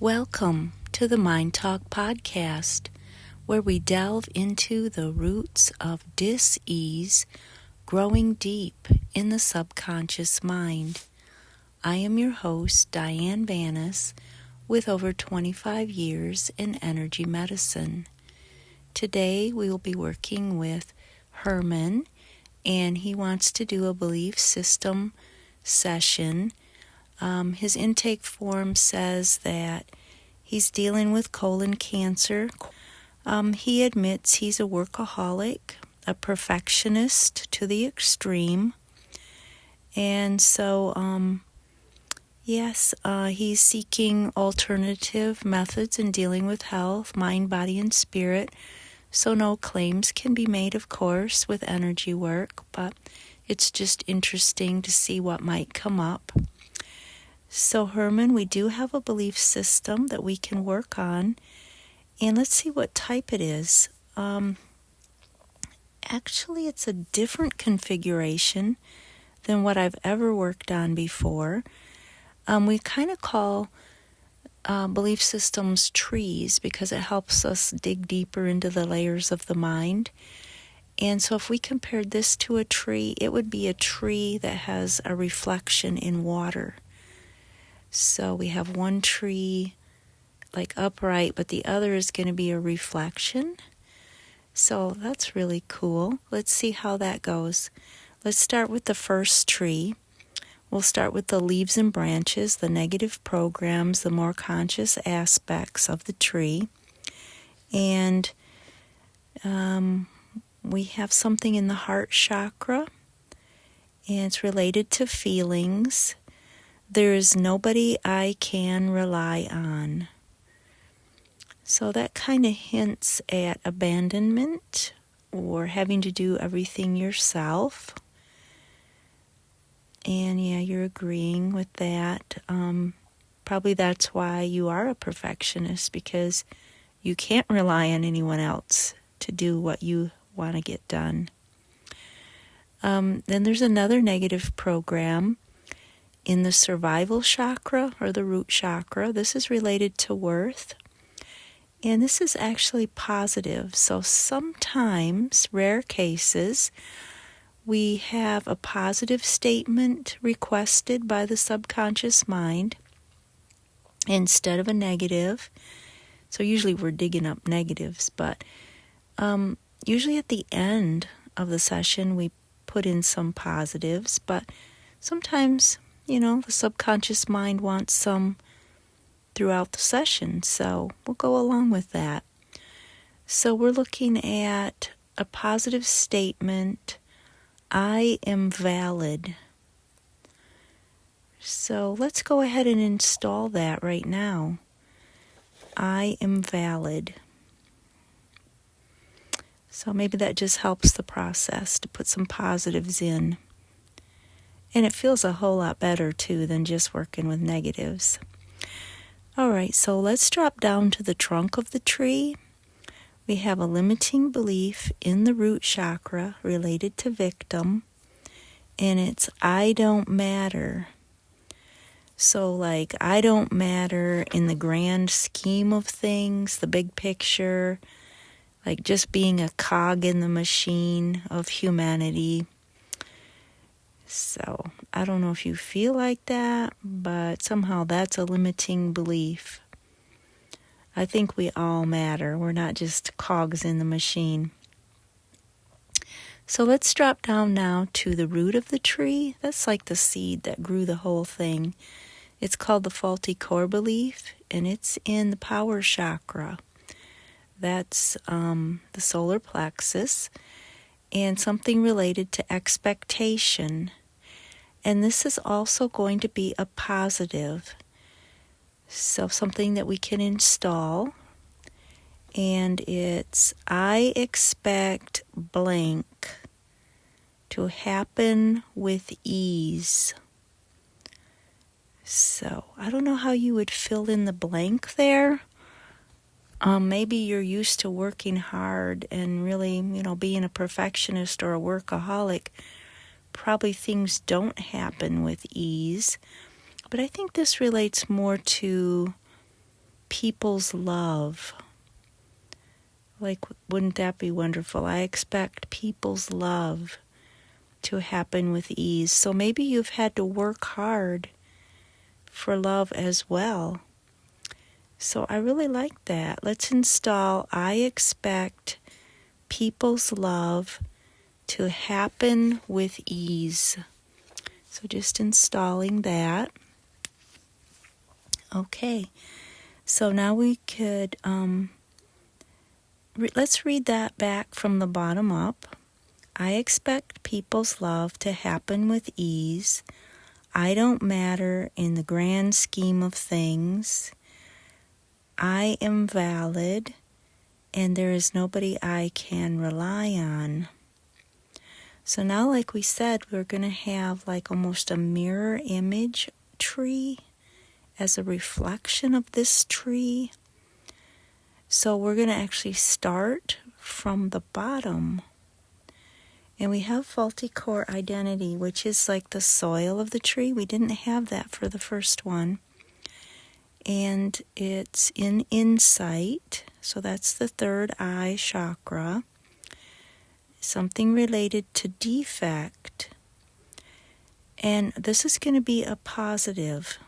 Welcome to the MindTalk podcast, where we delve into the roots of dis-ease growing deep in the subconscious mind. I am your host, Diane Vanas, with over 25 years in energy medicine. Today we will be working with Herman, and he wants to do a belief system session. His intake form says that he's dealing with colon cancer. He admits he's a workaholic, a perfectionist to the extreme. And so, he's seeking alternative methods in dealing with health, mind, body, and spirit. So no claims can be made, of course, with energy work, but it's just interesting to see what might come up. So Herman, we do have a belief system that we can work on, and let's see what type it is. Actually, it's a different configuration than what I've ever worked on before. We kind of call belief systems trees because it helps us dig deeper into the layers of the mind. And so if we compared this to a tree, it would be a tree that has a reflection in water. So we have one tree like upright, but the other is going to be a reflection. So that's really cool. Let's see how that goes. Let's start with the first tree. We'll start with the leaves and branches, the negative programs, the more conscious aspects of the tree. And we have something in the heart chakra, and it's related to feelings. There is nobody I can rely on. So that kind of hints at abandonment or having to do everything yourself. And yeah, you're agreeing with that. Probably that's why you are a perfectionist, because you can't rely on anyone else to do what you want to get done. Then there's another negative program in the survival chakra or the root chakra. This is related to worth. And this is actually positive. So sometimes, rare cases, we have a positive statement requested by the subconscious mind instead of a negative. So usually we're digging up negatives, but usually at the end of the session we put in some positives, but sometimes, the subconscious mind wants some throughout the session, so we'll go along with that. So we're looking at a positive statement, I am valid. So let's go ahead and install that right now. I am valid. So maybe that just helps the process to put some positives in. And it feels a whole lot better, too, than just working with negatives. All right, so let's drop down to the trunk of the tree. We have a limiting belief in the root chakra related to victim, and it's I don't matter. So like I don't matter in the grand scheme of things, the big picture, like just being a cog in the machine of humanity. So I don't know if you feel like that, but somehow that's a limiting belief. I think we all matter. We're not just cogs in the machine. So let's drop down now to the root of the tree. That's like the seed that grew the whole thing. It's called the faulty core belief, and it's in the power chakra. That's the solar plexus, and something related to expectation. And this is also going to be a positive. So something that we can install. And it's I expect blank to happen with ease. So I don't know how you would fill in the blank there. Maybe you're used to working hard and really, being a perfectionist or a workaholic. Probably things don't happen with ease. But I think this relates more to people's love. Like, wouldn't that be wonderful? I expect people's love to happen with ease. So maybe you've had to work hard for love as well. So I really like that. Let's install, I expect people's love to happen with ease. So just installing that. Okay. So now we could, let's read that back from the bottom up. I expect people's love to happen with ease. I don't matter in the grand scheme of things. I am valid, and there is nobody I can rely on. So now, like we said, we're going to have like almost a mirror image tree as a reflection of this tree. So we're going to actually start from the bottom. And we have faulty core identity, which is like the soil of the tree. We didn't have that for the first one. And it's in insight. So that's the third eye chakra. Something related to defect. And this is going to be a positive.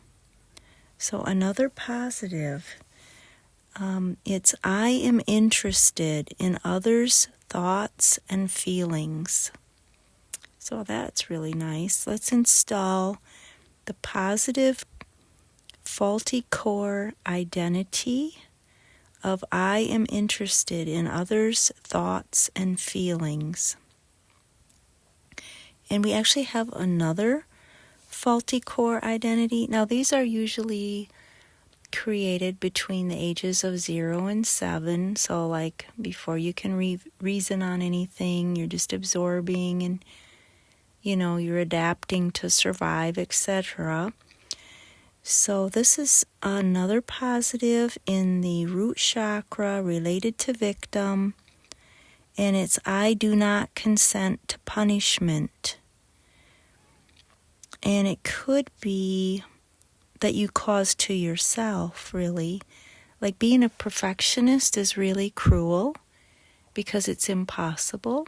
So another positive. It's I am interested in others' thoughts and feelings. So that's really nice. Let's install the positive faulty core identity of I am interested in others' thoughts and feelings. And we actually have another faulty core identity. Now these are usually created between the ages of 0 and 7. So like before you can reason on anything, you're just absorbing and you're adapting to survive, etc. So this is another positive in the root chakra related to victim, and it's I do not consent to punishment. And it could be that you cause to yourself, really. Like being a perfectionist is really cruel because it's impossible.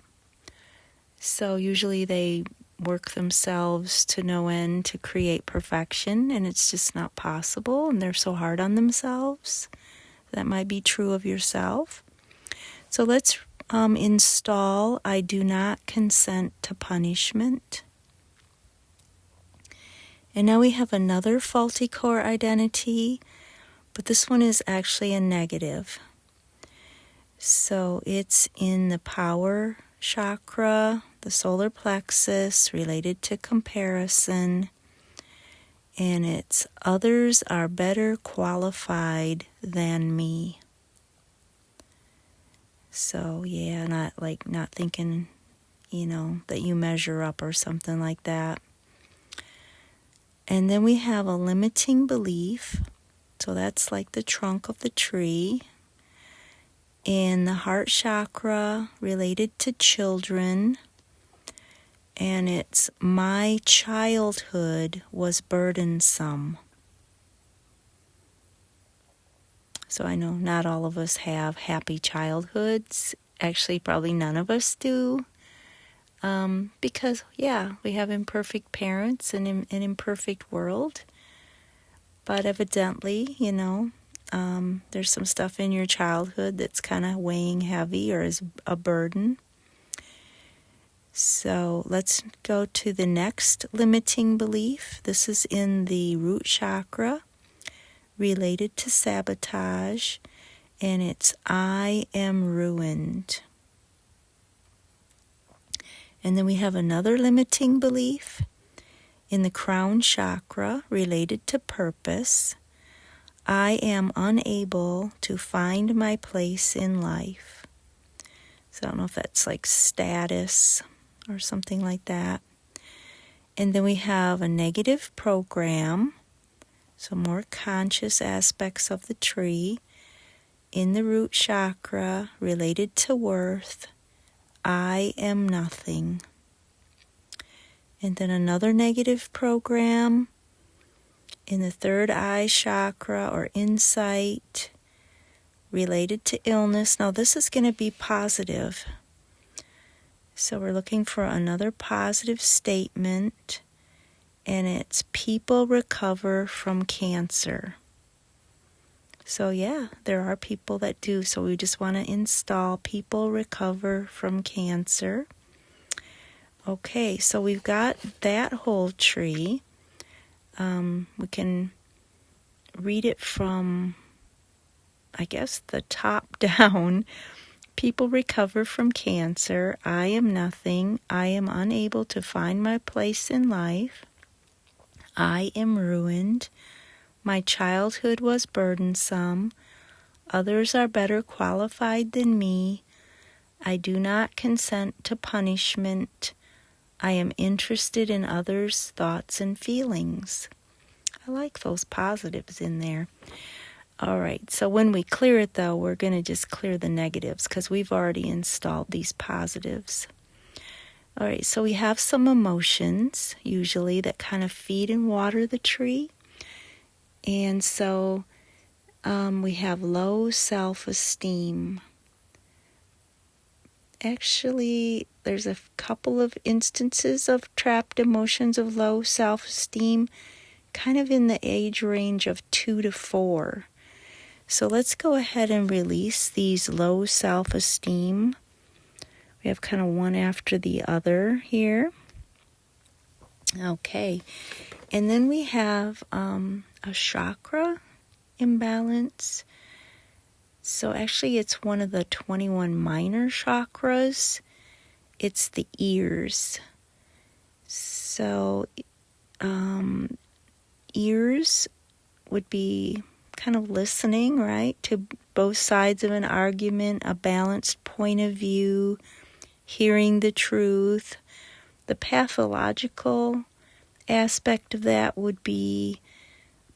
So usually they work themselves to no end to create perfection, and it's just not possible, and they're so hard on themselves. That might be true of yourself. So let's install I do not consent to punishment. And now we have another faulty core identity, but this one is actually a negative. So it's in the power chakra, the solar plexus, related to comparison, and it's others are better qualified than me. So yeah, not thinking, that you measure up or something like that. And then we have a limiting belief. So that's like the trunk of the tree. In the heart chakra, related to children. And it's my childhood was burdensome. So I know not all of us have happy childhoods. Actually, probably none of us do. Because, we have imperfect parents and an imperfect world. But evidently, there's some stuff in your childhood that's kind of weighing heavy or is a burden. So let's go to the next limiting belief. This is in the root chakra, related to sabotage, and it's I am ruined. And then we have another limiting belief in the crown chakra, related to purpose. I am unable to find my place in life. So I don't know if that's like status or something like that. And then we have a negative program, so more conscious aspects of the tree, in the root chakra, related to worth. I am nothing. And then another negative program in the third eye chakra or insight related to illness. Now this is going to be positive. So we're looking for another positive statement, and it's people recover from cancer. So yeah, there are people that do. So we just want to install people recover from cancer. Okay, so we've got that whole tree. We can read it from, I guess, the top down. People recover from cancer. I am nothing. I am unable to find my place in life. I am ruined. My childhood was burdensome. Others are better qualified than me. I do not consent to punishment. I am interested in others' thoughts and feelings. I like those positives in there. All right, so when we clear it, though, we're going to just clear the negatives because we've already installed these positives. All right, so we have some emotions, usually, that kind of feed and water the tree. And so we have low self-esteem. Actually, there's a couple of instances of trapped emotions of low self-esteem, kind of in the age range of 2 to 4. So let's go ahead and release these low self-esteem. We have kind of one after the other here. Okay. And then we have a chakra imbalance. So actually it's one of the 21 minor chakras. It's the ears. So ears would be kind of listening, right, to both sides of an argument, a balanced point of view, hearing the truth. The pathological aspect of that would be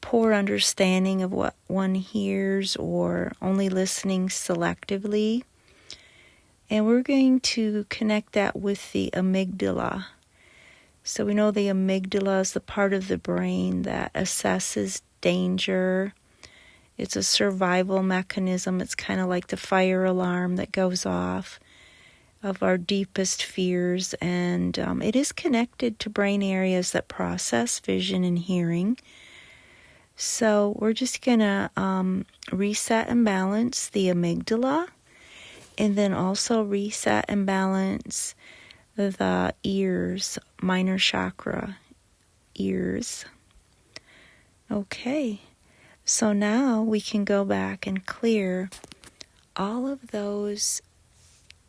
poor understanding of what one hears or only listening selectively. And we're going to connect that with the amygdala. So we know the amygdala is the part of the brain that assesses danger. It's a survival mechanism. It's kind of like the fire alarm that goes off of our deepest fears. And it is connected to brain areas that process vision and hearing. So we're just going to reset and balance the amygdala, and then also reset and balance the ears, minor chakra, ears. Okay, so now we can go back and clear all of those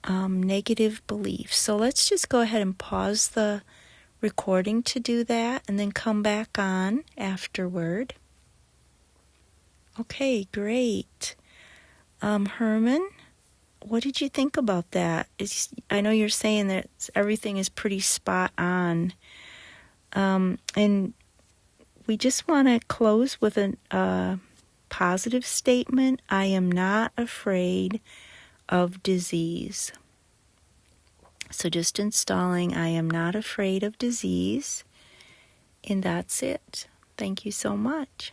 negative beliefs. So let's just go ahead and pause the recording to do that, and then come back on afterward. Okay, great. Herman, what did you think about that? I know you're saying that everything is pretty spot on. And we just want to close with a positive statement. I am not afraid of disease. So just installing, I am not afraid of disease. And that's it. Thank you so much.